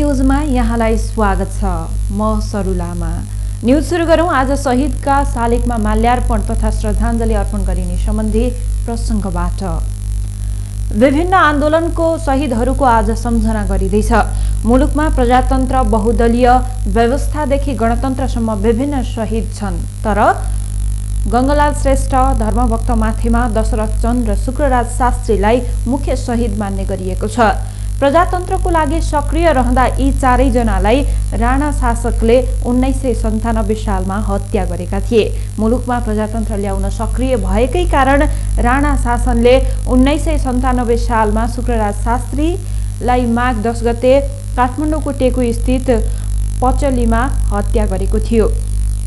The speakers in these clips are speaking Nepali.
न्यूजमा यहाँलाई स्वागत छ। म सरुलामा। न्यूज सुरु गरौं आज शहीदका शालिगमा माल्यार्पण तथा श्रद्धाञ्जली अर्पण गरिने सम्बन्धी प्रसंगबाट। विभिन्न आन्दोलनको शहीदहरूको आज सम्झना गरिँदैछ। मुलुकमा प्रजातन्त्र बहुदलीय व्यवस्थादेखि गणतन्त्रसम्म विभिन्न शहीद छन्। तर गंगालाल श्रेष्ठ, धर्मभक्त माथिमा दशरथ चन्द र शुक्रराज शास्त्रीलाई मुख्य शहीद मान्ने गरिएको छ। प्रजातन्त्रको लागि सक्रिय रहँदा यी चारैजनालाई राणा शासकले 1997 सालमा हत्या गरेका थिए। मुलुकमा प्रजातन्त्र ल्याउन सक्रिय भएकै कारण राणा शासनले 1997 सालमा शुक्रराज शास्त्रीलाई माघ 10 गते काठमाडौँको टेकु स्थित पचलीमा हत्या गरेको थियो।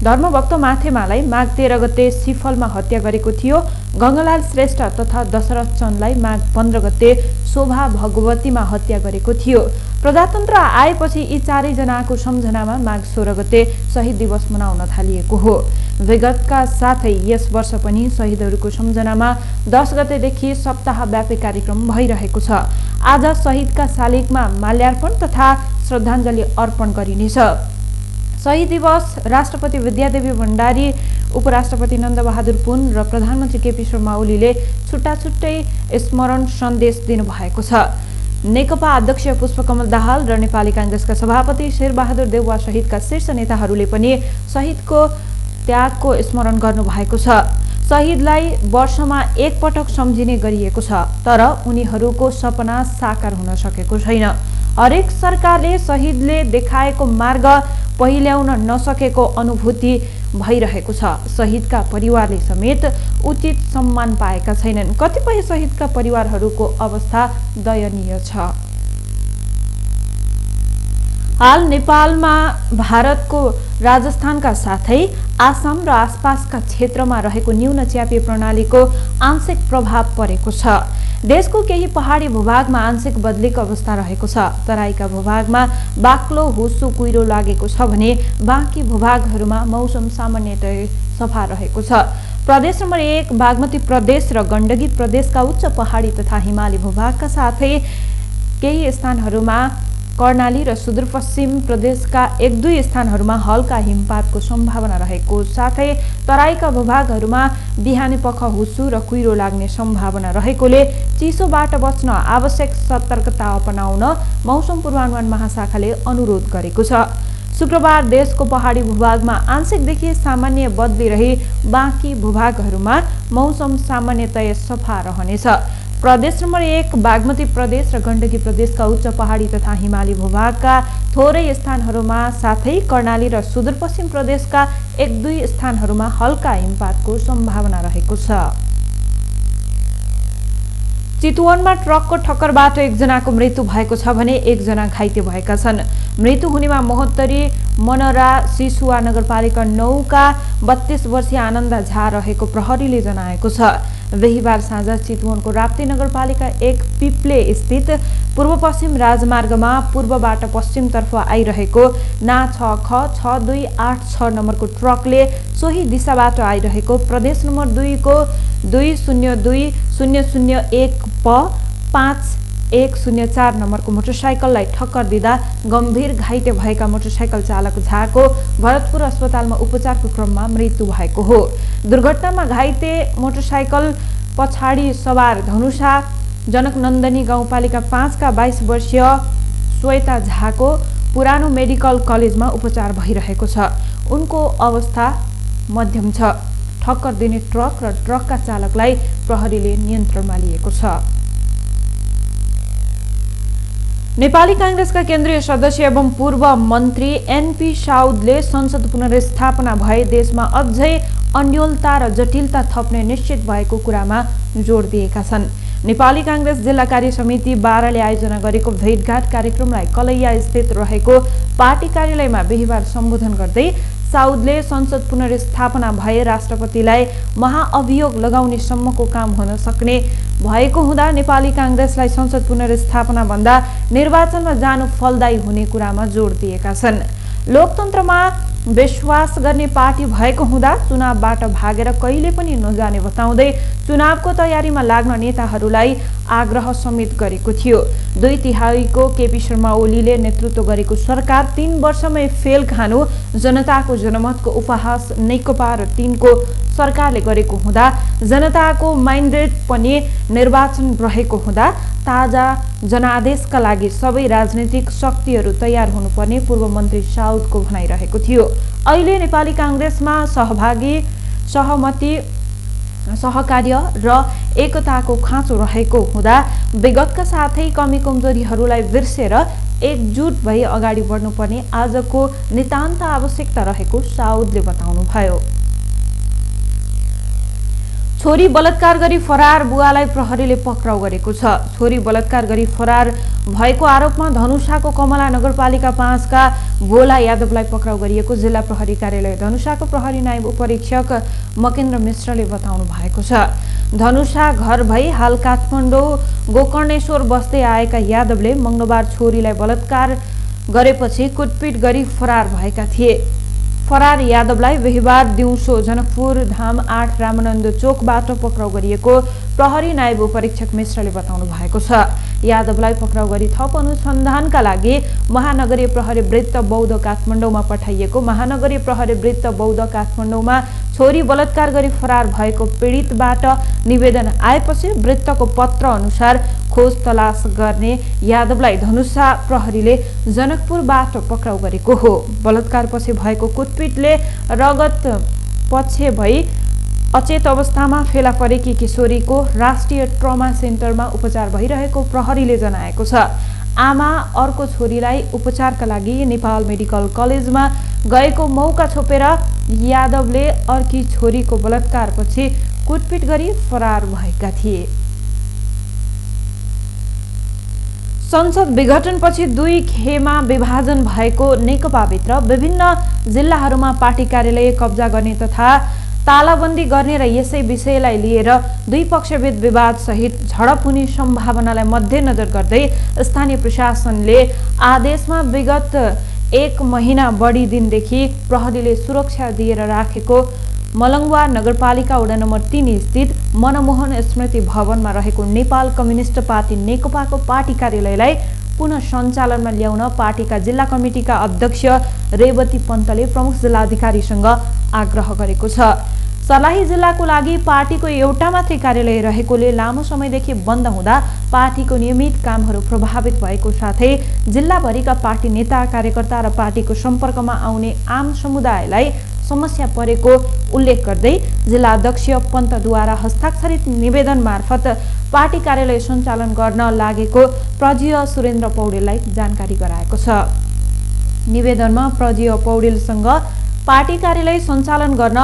धर्मभक्त माथेमालाई माघ 13 गते सिफलमा हत्या गरेको थियो। गंगालाल श्रेष्ठ तथा दशरथ चन्दलाई माघ 15 गते शोभा भगवतीमा हत्या गरेको थियो। प्रजातन्त्र आएपछि यी चारैजनाको सम्झनामा माघ 16 गते शहीद दिवस मनाउन थालिएको हो। विगतका साथै यस वर्ष पनि शहीदहरूको सम्झनामा 10 गतेदेखि सप्ताहव्यापी कार्यक्रम भइरहेको छ। आज शहीदका शालिगमा माल्यार्पण तथा श्रद्धाञ्जली अर्पण गरिनेछ। शहीद दिवस राष्ट्रपति विद्यादेवी भण्डारी, उपराष्ट्रपति नन्दबहादुर पुन र प्रधानमन्त्री केपी शर्मा ओलीले छुट्टा छुट्टै स्मरण सन्देश दिनुभएको छ। नेकपा अध्यक्ष पुष्पकमल दाहाल र नेपाली कांग्रेसका सभापति शेरबहादुर देउवा सहितका शीर्ष नेताहरूले पनि शहीदको त्यागको स्मरण गर्नुभएको छ। शहीदलाई वर्षमा एक पटक सम्झिने गरिएको छ, तर उनीहरूको सपना साकार हुन सकेको छैन। हरेक सरकारले शहीदले देखाएको मार्ग पहिल्याउन नसकेको अनुभूति भइरहेको छ। शहीदका परिवारले समेत उचित सम्मान पाएका छैनन्। कतिपय शहीदका परिवारहरूको अवस्था दयनीय छ। हाल नेपालमा भारतको राजस्थानका साथै आसाम र आसपासका क्षेत्रमा रहेको न्यून च्यापी प्रणालीको आंशिक प्रभाव परेको छ। देशको केही पहाडी भूभागमा आंशिक बदलीको अवस्था रहेको छ। तराईका भूभागमा बाक्लो हुस्सु कुहिरो लागेको छ भने बाँकी भूभागहरूमा मौसम सामान्यतया सफा रहेको छ। प्रदेश नम्बर 1 बागमती प्रदेश र गण्डकी प्रदेशका उच्च पहाडी तथा हिमाली भूभागका साथै केही स्थानहरूमा कर्णाली र सुदूरपश्चिम प्रदेशका 1-2 स्थानहरूमा हल्का हिमपातको सम्भावना रहेको साथै तराईका भूभागहरूमा बिहानी पख हुस्सु र कुहिरो लाग्ने सम्भावना रहेकोले चिसोबाट बच्न आवश्यक सतर्कता अपनाउन मौसम पूर्वानुमान महाशाखाले अनुरोध गरेको छ। शुक्रबार देशको पहाडी भूभागमा आंशिकदेखि सामान्य बदली रही बाँकी भूभागहरूमा मौसम सामान्यतया सफा रहनेछ। प्रदेश नम्बर 1 बागमती प्रदेश र गण्डकी प्रदेशका उच्च पहाडी तथा हिमाली भूभागका थोरै स्थानहरूमा साथै कर्णाली र सुदूरपश्चिम प्रदेशका 1-2 स्थानहरूमा हल्का हिमपातको सम्भावना रहेको छ। चितवनमा ट्रकको ठक्करबाट एकजनाको मृत्यु भएको छ भने एकजना घाइते भएका छन्। मृत्यु हुनेमा महोत्तरी मनरा सिसुवा नगरपालिका 9 का 32 वर्षीय आनन्द झा रहेको प्रहरीले जनाएको छ। बिहीबार साँझ चितवनको राप्ती नगरपालिका 1 पिप्ले स्थित पूर्व पश्चिम राजमार्गमा पूर्वबाट पश्चिमतर्फ आइरहेको ना 6ख6286 नम्बरको ट्रकले सोही दिशाबाट आइरहेको प्रदेश नम्बर 2 को 202001 प 5104 नम्बरको मोटरसाइकललाई ठक्कर दिँदा गम्भीर घाइते भएका मोटरसाइकल चालक झाको भरतपुर अस्पतालमा उपचारको क्रममा मृत्यु भएको हो। दुर्घटनामा घाइते मोटरसाइकल पछाडि सवार धनुषा जनकनन्दनी गाउँपालिका 5 का 22 वर्षीय श्वेता झाको पुरानो मेडिकल कलेजमा उपचार भइरहेको छ। उनको अवस्था मध्यम छ। ठक्कर दिने ट्रक र ट्रकका चालकलाई प्रहरीले नियन्त्रणमा लिएको छ। नेपाली कांग्रेसका केन्द्रीय सदस्य एवं पूर्व मन्त्री एनपी साउदले संसद पुनर्स्थापना भए देशमा अझै अन्योलता र जटिलता थप्ने निश्चित भएको कुरामा जोड दिएका छन्। नेपाली कांग्रेस जिल्ला कार्य समिति 12 ले आयोजना गरेको भेटघाट कार्यक्रमलाई कलैया स्थित रहेको पार्टी कार्यालयमा बिहीबार सम्बोधन गर्दै साउदले संसद पुनर्स्थापना भए राष्ट्रपतिलाई महाअभियोग लगाउने सम्मको काम हुन सक्ने भएको हुँदा नेपाली कांग्रेसलाई संसद पुनर्स्थापना भन्दा निर्वाचनमा जानु फलदायी हुने कुरामा जोड दिएका छन्। लोकतन्त्रमा विश्वास गर्ने पार्टी भएको हुँदा चुनावबाट भागेर कहिले पनि नजाने बताउँदै चुनावको तयारीमा लाग्न नेताहरूलाई आग्रह समेत गरेको थियो। 2/3 केपी शर्मा ओलीले नेतृत्व गरेको सरकार 3 वर्षमै फेल खानु जनताको जनमतको उपहास नेकपा र 3 को सरकारले गरेको हुँदा जनताको माइन्डेट पनि निर्वाचन रहेको हुँदा ताजा जनादेशका लागि सबै राजनीतिक शक्तिहरू तयार हुनुपर्ने पूर्व मन्त्री साउदको भनाइरहेको थियो। अहिले नेपाली कांग्रेसमा सहमति सहकार्य र एकताको खाँचो रहेको हुँदा विगतका साथै कमी कमजोरीहरूलाई बिर्सेर एकजुट भई अगाडि बढ्नुपर्ने आजको नितान्त आवश्यकता रहेको साउदले बताउनुभयो। छोरी बलात्कार गरी फरार बुवालाई प्रहरीले पक्राउ गरेको छ। छोरी बलात्कार गरी फरार भएको आरोपमा धनुषाको कमला नगरपालिका 5 का भोला यादवलाई पक्राउ गरिएको जिल्ला प्रहरी कार्यालय धनुषाको प्रहरी नायब उपरीक्षक मकेन्द्र मिश्रले बताउनु भएको छ। धनुषा घर भई हाल काठमाडौँ गोकर्णेश्वर बस्दै आएका यादवले मंगलबार छोरीलाई बलात्कार गरेपछि कुटपिट गरी फरार भएका थिए। फरार यादवलाई बिहीबार दिउँसो जनकपुर धाम 8 रामानन्द चोकबाट पक्राउ गरिएको प्रहरी नायब उपरीक्षक मिश्रले बताउनु भएको छ। यादवलाई पक्राउ गरी थप अनुसन्धानका लागि महानगरीय प्रहरी वृत्त बौद्ध काठमाडौँमा पठाइएको। महानगरीय प्रहरी वृत्त बौद्ध काठमाडौँमा छोरी बलात्कार गरी फरार भएको पीडितबाट निवेदन आएपछि वृत्तको पत्र अनुसार खोज तलास गर्ने यादवलाई धनुषा प्रहरीले जनकपुरबाट पक्राउ गरेको हो। बलात्कारपछि भएको कुटपिटले रगत पक्ष भई अचेत अवस्थामा फेला परेकी किशोरीको राष्ट्रिय ट्रमा सेन्टरमा उपचार भइरहेको प्रहरीले जनाएको छ। आमा अर्को छोरीलाई उपचारका लागि नेपाल मेडिकल कलेजमा गएको मौका छोपेर यादवले अर्की छोरीको बलात्कारपछि कुटपिट गरी फरार भएका थिए। संसद विघटनपछि 2 खेमा विभाजन भएको नेकपाभित्र विभिन्न जिल्लाहरूमा पार्टी कार्यालय कब्जा गर्ने तथा तालाबन्दी गर्ने र यसै विषयलाई लिएर दुई पक्षबीच विवाद सहित झडप हुने सम्भावनालाई मध्यनजर गर्दै स्थानीय प्रशासनले आदेशमा विगत 1 महिना बढी दिनदेखि प्रहरीले सुरक्षा दिएर राखेको मलङ्गवा नगरपालिका वडा नम्बर 3 स्थित मनमोहन स्मृति भवनमा रहेको नेपाल कम्युनिस्ट पार्टी नेकपाको पार्टी कार्यालयलाई पुनः सञ्चालनमा ल्याउन पार्टीका जिल्ला कमिटीका अध्यक्ष रेवती पन्तले प्रमुख जिल्लाधिकारीसँग आग्रह गरेको छ। सर्लाही जिल्लाको लागि पार्टीको एउटा मात्रै कार्यालय रहेकोले लामो समयदेखि बन्द हुँदा पार्टीको नियमित कामहरू प्रभावित भएको साथै जिल्लाभरिका पार्टी नेता कार्यकर्ता र पार्टीको सम्पर्कमा आउने आम समुदायलाई समस्या परेको उल्लेख गर्दै जिल्ला अध्यक्ष पन्तद्वारा हस्ताक्षरित निवेदन मार्फत पार्टी कार्यालय सञ्चालन गर्न लागेको प्रज्य सुरेन्द्र पौडेललाई जानकारी गराएको छ। निवेदनमा प्रज्य पौडेलसँग पार्टी कार्यालय सञ्चालन गर्न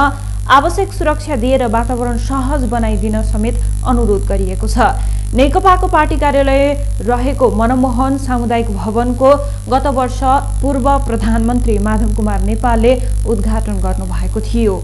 आवश्यक सुरक्षा दिएर वातावरण सहज बनाइदिन समेत अनुरोध गरिएको छ। नेकपाको पार्टी कार्यालय रहेको मनमोहन सामुदायिक भवनको गत वर्ष पूर्व प्रधानमन्त्री माधव कुमार नेपालले उद्घाटन गर्नुभएको थियो।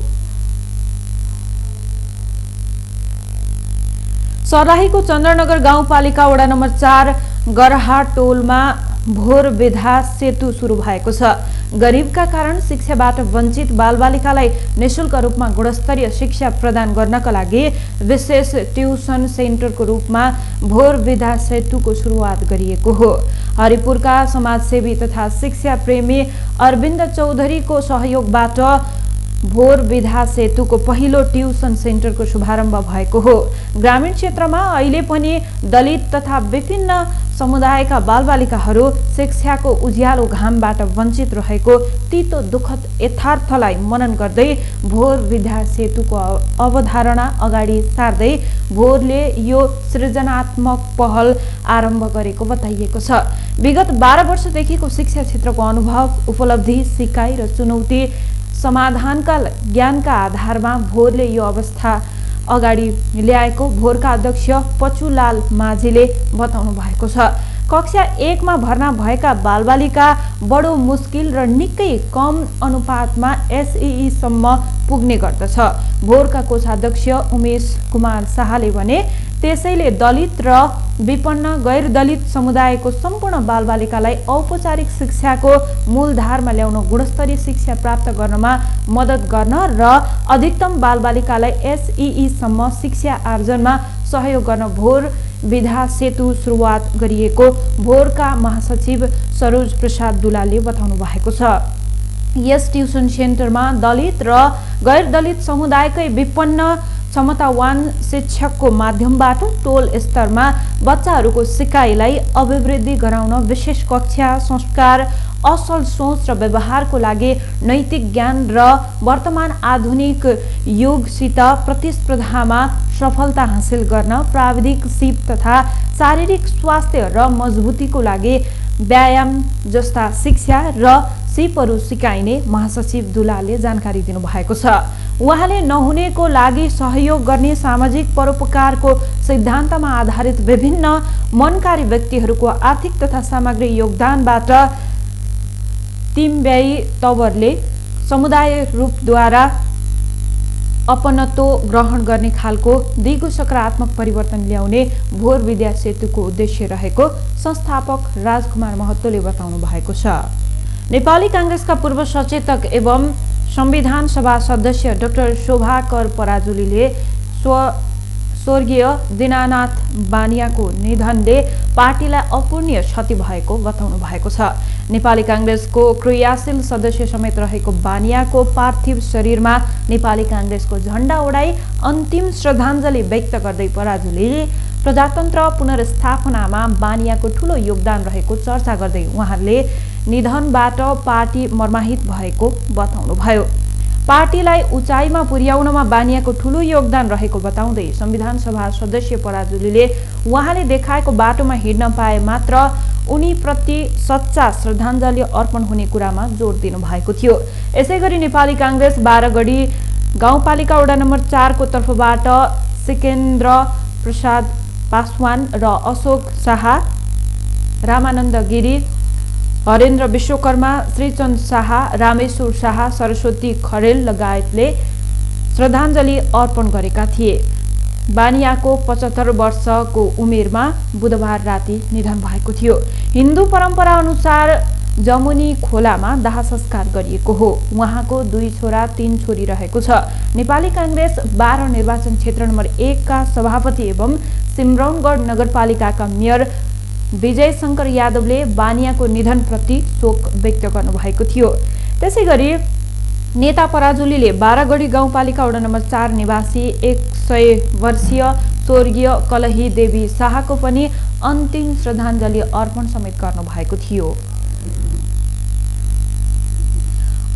सर्लाहीको चन्द्रनगर गाउँपालिका वडा नम्बर 4 गरहा टोलमा भोर विधा सेतु सुरु भएको छ। गरिबका कारण शिक्षाबाट वञ्चित बालबालिकालाई निशुल्क रूपमा गुणस्तरीय शिक्षा प्रदान गर्नका लागि विशेष ट्युसन सेन्टरको रूपमा भोर विधा सेतुको सुरुवात गरिएको हो। हरिपुरका समाजसेवी तथा शिक्षा प्रेमी अरविन्द चौधरीको सहयोगबाट भोर विधा सेतुको पहिलो ट्युसन सेन्टरको शुभारम्भ भएको हो। ग्रामीण क्षेत्रमा अहिले पनि दलित तथा विभिन्न समुदायका बालबालिकाहरू शिक्षाको उज्यालो घामबाट वञ्चित रहेको तीतो दुःखद यथार्थलाई मनन गर्दै भोर विधा सेतुको अवधारणा अगाडि सार्दै भोरले यो सृजनात्मक पहल आरम्भ गरेको बताइएको छ। विगत 12 वर्षदेखिको शिक्षा क्षेत्रको अनुभव, उपलब्धि, सिकाइ र चुनौती समाधानका ज्ञानका आधारमा भोरले यो अवस्था अगाडि ल्याएको भोरका अध्यक्ष पचुलाल माझीले बताउनु भएको छ। कक्षा 1 मा भर्ना भएका बालबालिका बडो मुस्किल र निकै कम अनुपातमा एसईई सम्म पुग्ने गर्दछ। भोरका कोषाध्यक्ष उमेश कुमार शाहले भने त्यसैले दलित र विपन्न गैर दलित समुदायको सम्पूर्ण बालबालिकालाई औपचारिक शिक्षाको मूलधारमा ल्याउन गुणस्तरीय शिक्षा प्राप्त गर्नमा मद्दत गर्न र अधिकतम बालबालिकालाई एसईई सम्म शिक्षा आर्जनमा सहयोग गर्न भोर विधा सेतु सुरुवात गरिएको भोरका महासचिव सरोज प्रसाद दुलालले बताउनु भएको छ। यस ट्युसन सेन्टरमा दलित र गैर दलित समुदायकै विपन्न क्षमतावान शिक्षकको माध्यमबाट टोल स्तरमा बच्चाहरूको सिकाइलाई अभिवृद्धि गराउन विशेष कक्षा, संस्कार, असल सोच र व्यवहारको लागि नैतिक ज्ञान र वर्तमान आधुनिक युगसित प्रतिस्पर्धामा सफलता हासिल गर्न प्राविधिक सिप तथा शारीरिक स्वास्थ्य र मजबुतीको लागि व्यायाम जस्ता शिक्षा र सिपहरू सिकाइने महासचिव दुलालले जानकारी दिनुभएको छ। उहाँले नहुनेको लागि सहयोग गर्ने सामाजिक परोपकारको सिद्धान्तमा आधारित विभिन्न मनकारी व्यक्तिहरूको आर्थिक तथा सामग्री योगदानबाट तिम्ब्याई तवरले समुदाय रूपद्वारा अपनत्व ग्रहण गर्ने खालको दिगो सकारात्मक परिवर्तन ल्याउने भोर विद्या सेतुको उद्देश्य रहेको संस्थापक राजकुमार महतोले बताउनु भएको छ। नेपाली कांग्रेसका पूर्व सचेतक एवं संविधान सभा सदस्य डाक्टर शोभाकर पराजुलीले स्वर्गीय दीनानाथ बानियाको निधनले पार्टीलाई अपूर्णीय क्षति भएको बताउनु भएको छ। नेपाली कांग्रेसको क्रियाशील सदस्य समेत रहेको बानियाको पार्थिव शरीरमा नेपाली कांग्रेसको झण्डा उडाई अन्तिम श्रद्धाञ्जली व्यक्त गर्दै पराजुलीले प्रजातन्त्र पुनर्स्थापनामा बानियाको ठूलो योगदान रहेको चर्चा गर्दै उहाँले निधनबाट पार्टी मर्माहित भएको बताउनुभयो। पार्टीलाई उचाइमा पुर्याउनमा बानियाको ठूलो योगदान रहेको बताउँदै संविधान सभा सदस्य पराजुलीले उहाँले देखाएको बाटोमा हिँड्न पाए मात्र उनीप्रति सच्चा श्रद्धाञ्जली अर्पण हुने कुरामा जोड दिनु भएको थियो। यसैगरी नेपाली कांग्रेस बारगढी गाउँपालिका वडा नम्बर 4 को तर्फबाट सिकेन्द्र प्रसाद पासवान र अशोक शाह, रामानन्द गिरी, हरेन्द्र विश्वकर्मा, श्रीचन्द्र शाह, रामेश्वर शाह, सरस्वती खरेल लगायतले श्रद्धाञ्जली अर्पण गरेका थिए। बानियाको 75 वर्षको उमेरमा बुधबार राति निधन भएको थियो। हिन्दू परम्परा अनुसार जमुनी खोलामा दाह संस्कार गरिएको हो। उहाँको 2 छोरा 3 छोरी रहेको छ। नेपाली कांग्रेस 12 निर्वाचन क्षेत्र नम्बर 1 का सभापति एवं सिमरौनगढ नगरपालिकाका मेयर विजय शंकर यादवले बानियाको निधनप्रति शोक व्यक्त गर्नुभएको थियो। त्यसैगरी नेता पराजुलीले बारागढी गाउँपालिका वडा नम्बर 4 निवासी 100 वर्षीय स्वर्गीय कलही देवी शाहको पनि अन्तिम श्रद्धाञ्जली अर्पण समेत गर्नुभएको थियो।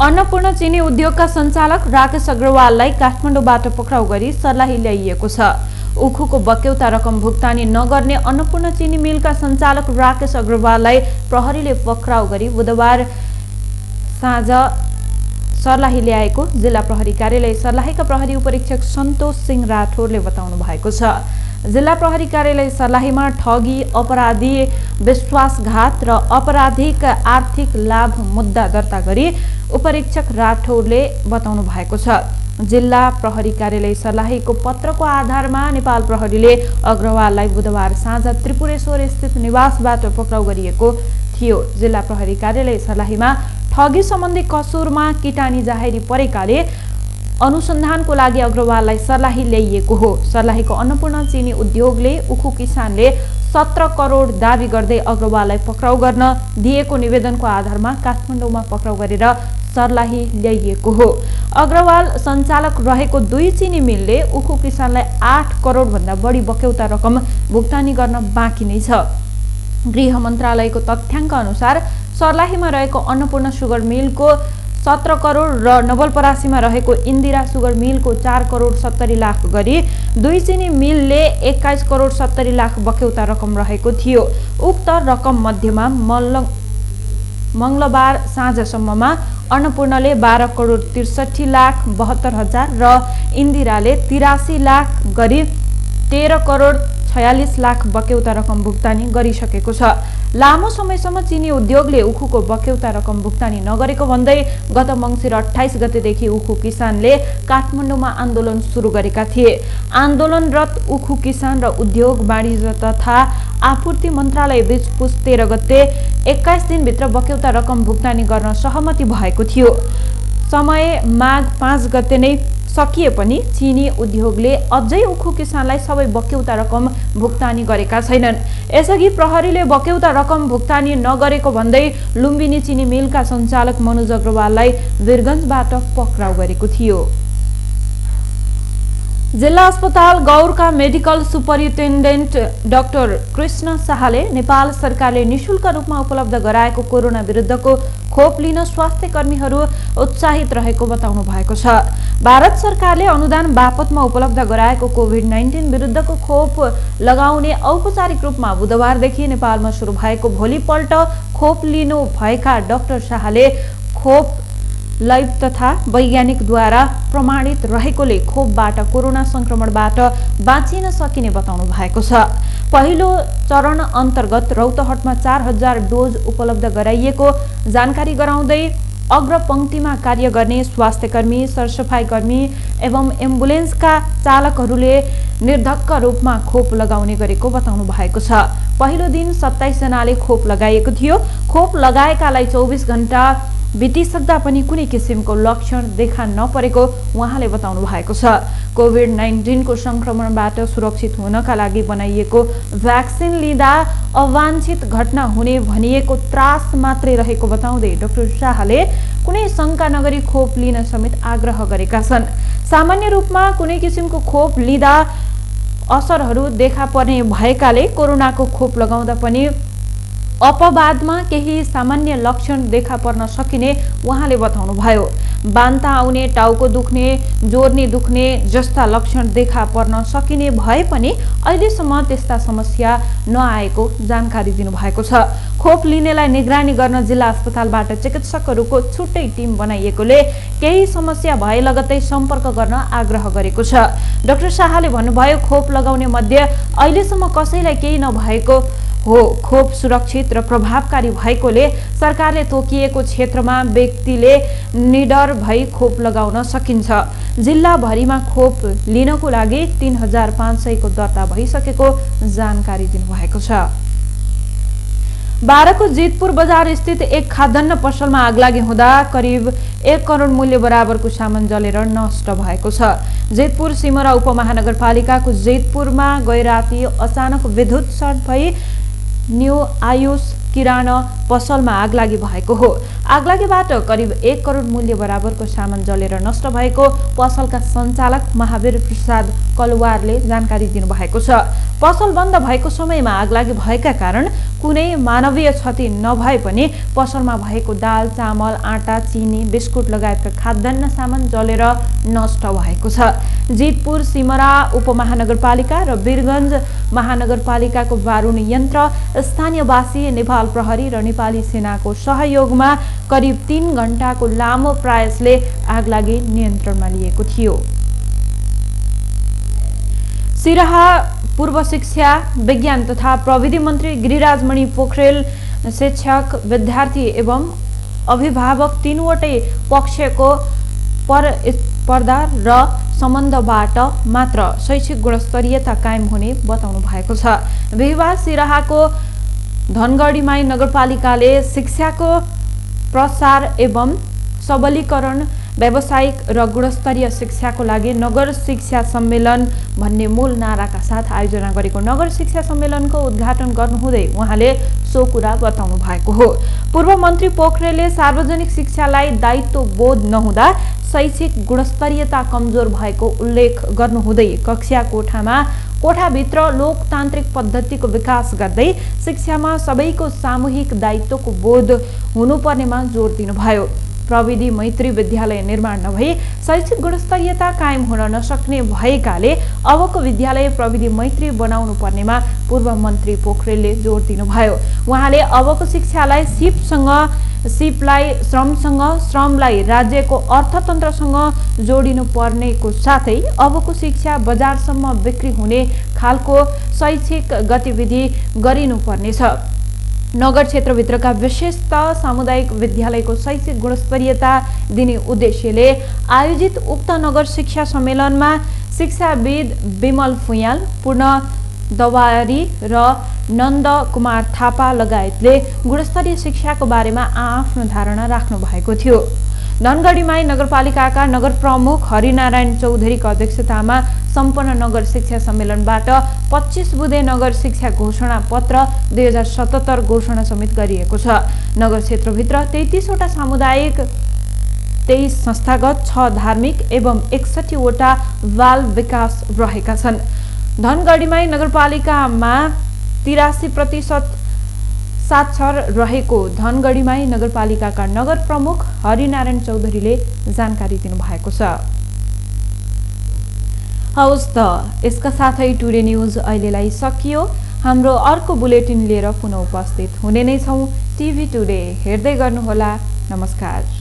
अन्नपूर्ण चिनी उद्योगका सञ्चालक राकेश अग्रवाललाई काठमाडौँबाट पक्राउ गरी सर्लाही ल्याइएको छ। उखुको बक्यौता रकम भुक्तानी नगर्ने अन्नपूर्ण चिनी मिलका सञ्चालक राकेश अग्रवाललाई प्रहरीले पक्राउ गरी बुधबार साँझ सर्लाही ल्याएको जिल्ला प्रहरी कार्यालय सर्लाहीका प्रहरी उपरीक्षक सन्तोष सिंह राठौरले बताउनु भएको छ। जिल्ला प्रहरी कार्यालय सर्लाहीमा ठगी, अपराधी विश्वासघात र आपराधिक आर्थिक लाभ मुद्दा दर्ता गरी उपरीक्षक राठौरले बताउनु भएको छ। जिल्ला प्रहरी कार्यालय सर्लाहीको पत्रको आधारमा नेपाल प्रहरीले अग्रवाललाई बुधबार साँझ त्रिपुरेश्वर स्थित निवासबाट पक्राउ गरिएको थियो। जिल्ला प्रहरी कार्यालय सर्लाहीमा ठगी सम्बन्धी कसुरमा किटानी जाहेरी परेकाले अनुसन्धानको लागि अग्रवाललाई सर्लाही ल्याइएको हो। सर्लाहीको अन्नपूर्ण चिनी उद्योगले उखु किसानले 17 करोड दावी गर्दै अग्रवाललाई पक्राउ गर्न दिएको निवेदनको आधारमा काठमाडौँमा पक्राउ गरेर सर्लाही ल्याइएको हो। अग्रवाल सञ्चालक रहेको 2 चिनी मिलले उखु किसानलाई 8 करोड भन्दा बढी बक्यौता रकम भुक्तानी गर्न बाँकी नै छ। गृह मन्त्रालयको तथ्याङ्क अनुसार सर्लाहीमा रहेको अन्नपूर्ण सुगर मिलको 17 करोड र नवलपरासीमा रहेको इन्दिरा सुगर मिलको 4 करोड 70 लाख गरी 2 चिनी मिलले 21 करोड 70 लाख बक्यौता रकम रहेको थियो। उक्त रकम मध्येमा मंगलबार साँझसम्ममा अन्नपूर्णले 12 करोड 63 लाख 72 हजार र इन्दिराले 83 लाख गरी 13 करोड 46 लाख बक्यौता रकम भुक्तानी गरिसकेको छ। लामो समयसम्म चिनी उद्योगले उखुको बक्यौता रकम भुक्तानी नगरेको भन्दै गत मङ्सिर 28 गतेदेखि उखु किसानले काठमाडौँमा आन्दोलन सुरु गरेका थिए। आन्दोलनरत उखु किसान र उद्योग वाणिज्य तथा आपूर्ति मन्त्रालय बीच पुस 13 गते 21 दिनभित्र बक्यौता रकम भुक्तानी गर्न सहमति भएको थियो। समय माघ 5 गते नै सकिए पनि चिनी उद्योगले अझै उखु किसानलाई सबै बक्यौता रकम भुक्तानी गरेका छैनन्। यसअघि प्रहरीले बक्यौता रकम भुक्तानी नगरेको भन्दै लुम्बिनी चिनी मिलका सञ्चालक मनोज अग्रवाललाई वीरगञ्जबाट पक्राउ गरेको थियो। जिल्ला अस्पताल गौरका मेडिकल सुपरिन्टेन्डेन्ट डाक्टर कृष्ण शाहले नेपाल सरकारले निशुल्क रूपमा उपलब्ध गराएको कोरोना विरुद्धको खोप लिन स्वास्थ्य कर्मीहरू उत्साहित रहेको बताउनु भएको छ। भारत सरकारले अनुदान बापतमा उपलब्ध गराएको कोभिड-19 विरुद्धको खोप लगाउने औपचारिक रूपमा बुधबारदेखि नेपालमा सुरु भएको भोलिपल्ट खोप लिनु भएका डाक्टर शाहले खोप लैब तथा वैज्ञानिकद्वारा प्रमाणित रहेकोले खोपबाट कोरोना संक्रमणबाट बाँचिन सकिने बताउनु भएको छ। पहिलो चरण अन्तर्गत रौतहटमा 4000 डोज उपलब्ध गराइएको जानकारी गराउँदै अग्रपंक्तिमा कार्य गर्ने स्वास्थ्यकर्मी, सरसफाइकर्मी एवं एम्बुलेन्सका चालकहरूले निर्धक्क रूपमा खोप लगाउने गरेको बताउनु भएको छ। पहिलो दिन 27 जनाले खोप लगाइएको थियो। खोप लगाएकालाई 24 घण्टा बितिसक्दा पनि कुनै किसिमको लक्षण देखा नपरेको उहाँले बताउनु भएको छ। कोभिड-19 को संक्रमणबाट सुरक्षित हुनका लागि बनाइएको भ्याक्सिन लिँदा अवांछित घटना हुने भनिएको त्रास मात्रै रहेको बताउँदै डाक्टर शाहले कुनै शंका नगरी खोप लिन समेत आग्रह गरेका छन्। सामान्य रूपमा कुनै किसिमको खोप लिँदा असरहरू देखा पर्ने भएकाले कोरोनाको खोप लगाउँदा पनि अपवादमा केही सामान्य लक्षण देखा पर्न सकिने उहाँले बताउनु भयो। बान्ता आउने, टाउको दुख्ने, जोर्नी दुख्ने जस्ता लक्षण देखा पर्न सकिने भए पनि अहिलेसम्म त्यस्ता समस्या नआएको जानकारी दिनुभएको छ। खोप लिनेलाई निगरानी गर्न जिल्ला अस्पतालबाट चिकित्सकहरूको छुट्टै टिम बनाइएकोले केही समस्या भए लगत्तै सम्पर्क गर्न आग्रह गरेको छ। डाक्टर शाहले भन्नुभयो, खोप लगाउने मध्ये अहिलेसम्म कसैलाई केही नभएको हो। खोप सुरक्षित र प्रभावकारी भएकोले सरकारले तोकिएको क्षेत्रमा व्यक्तिले निडर भई खोप लगाउन सकिन्छ। जिल्लाभरिमा खोप लिनको लागि 3500 को दर्ता भइसकेको जानकारी दिनुभएको छ। बाराको जितपुर बजार स्थित एक खाद्यान्न पसलमा आगलागी हुँदा करिब 1 करोड मूल्य बराबरको सामान जलेर नष्ट भएको छ। जितपुर सिमरा उपमहानगरपालिकाको जितपुरमा गैराती अचानक विद्युत सर्ट भई न्यू आयुष किराना पसलमा आगलागी भएको हो। आगलागीबाट करिब 1 करोड मूल्य बराबरको सामान जलेर नष्ट भएको पसलका सञ्चालक महावीर प्रसाद कलवारले जानकारी दिनुभएको छ। पसल बन्द भएको समयमा आगलागी भएका कारण कुनै मानवीय क्षति नभए पनि पसलमा भएको दाल, चामल, आटा, चिनी, बिस्कुट लगायतका खाद्यान्न सामान जलेर नष्ट भएको छ। जितपुर सिमरा उपमहानगरपालिका र वीरगञ्ज महानगरपालिकाको बारुण यन्त्र, स्थानीयवासी, नेपाल प्रहरी र नेपाली सेनाको सहयोगमा करिब 3 घण्टाको लामो प्रयासले आगलागी नियन्त्रणमा लिएको थियो। सिराहा पूर्व शिक्षा, विज्ञान तथा प्रविधि मन्त्री गिरिराजमणि पोखरेल शिक्षक, विद्यार्थी एवं अभिभावक तीनवटै पक्षको परस्पर्धा र सम्बन्धबाट मात्र शैक्षिक गुणस्तरीयता कायम हुने बताउनु भएको छ। बिहिबार सिराहाको धनगढीमाई नगरपालिकाले शिक्षाको प्रसार एवं सबलीकरण, व्यावसायिक र गुणस्तरीय शिक्षाको लागि नगर शिक्षा सम्मेलन भन्ने मूल नाराका साथ आयोजना गरेको नगर शिक्षा सम्मेलनको उद्घाटन गर्नुहुँदै उहाँले सो कुरा बताउनु भएको हो। पूर्व मन्त्री पोखरेलले सार्वजनिक शिक्षालाई दायित्व बोध नहुँदा शैक्षिक गुणस्तरीयता कमजोर भएको उल्लेख गर्नुहुँदै कक्षा कोठाभित्र लोकतान्त्रिक पद्धतिको विकास गर्दै शिक्षामा सबैको सामूहिक दायित्वको बोध हुनुपर्नेमा जोड दिनुभयो। प्रविधि मैत्री विद्यालय निर्माण नभई शैक्षिक गुणस्तरीयता कायम हुन नसक्ने भएकाले अबको विद्यालय प्रविधि मैत्री बनाउनु पर्नेमा पूर्व मन्त्री पोखरेलले जोड दिनुभयो। उहाँले अबको शिक्षालाई सिपलाई श्रमसँग, श्रमलाई राज्यको अर्थतन्त्रसँग जोडिनु पर्नेको साथै अबको शिक्षा बजारसम्म बिक्री हुने खालको शैक्षिक गतिविधि गरिनुपर्नेछ। नगर क्षेत्रभित्रका विशिष्ट सामुदायिक विद्यालयको शैक्षिक गुणस्तरीयता दिने उद्देश्यले आयोजित उक्त नगर शिक्षा सम्मेलनमा शिक्षाविद विमल फुयाल, पूर्ण दवारी र नन्द कुमार थापा लगायतले गुणस्तरीय शिक्षाको बारेमा आफ्नो धारणा राख्नु भएको थियो। धनगढीमाई नगरपालिकाका नगर प्रमुख हरिनारायण चौधरीको अध्यक्षतामा सम्पन्न नगर शिक्षा सम्मेलनबाट 25 बुँदे नगर शिक्षा घोषणा पत्र 2077 घोषणा समेत गरिएको छ। नगर क्षेत्रभित्र 33वटा सामुदायिक, 23 संस्थागत, 6 धार्मिक एवं 61 वटा बाल विकास रहेका छन्। धनगढीमाई नगरपालिकामा 83% साक्षर रहेको धनगढीमाई नगरपालिकाका नगर प्रमुख हरिनारायण चौधरीले जानकारी दिनुभएको छ। हवस् त, यसका साथै टुडे न्युज अहिलेलाई सकियो। हाम्रो अर्को बुलेटिन लिएर पुनः उपस्थित हुने नै छौं। टिभी टुडे हेर्दै गर्नुहोला। नमस्कार।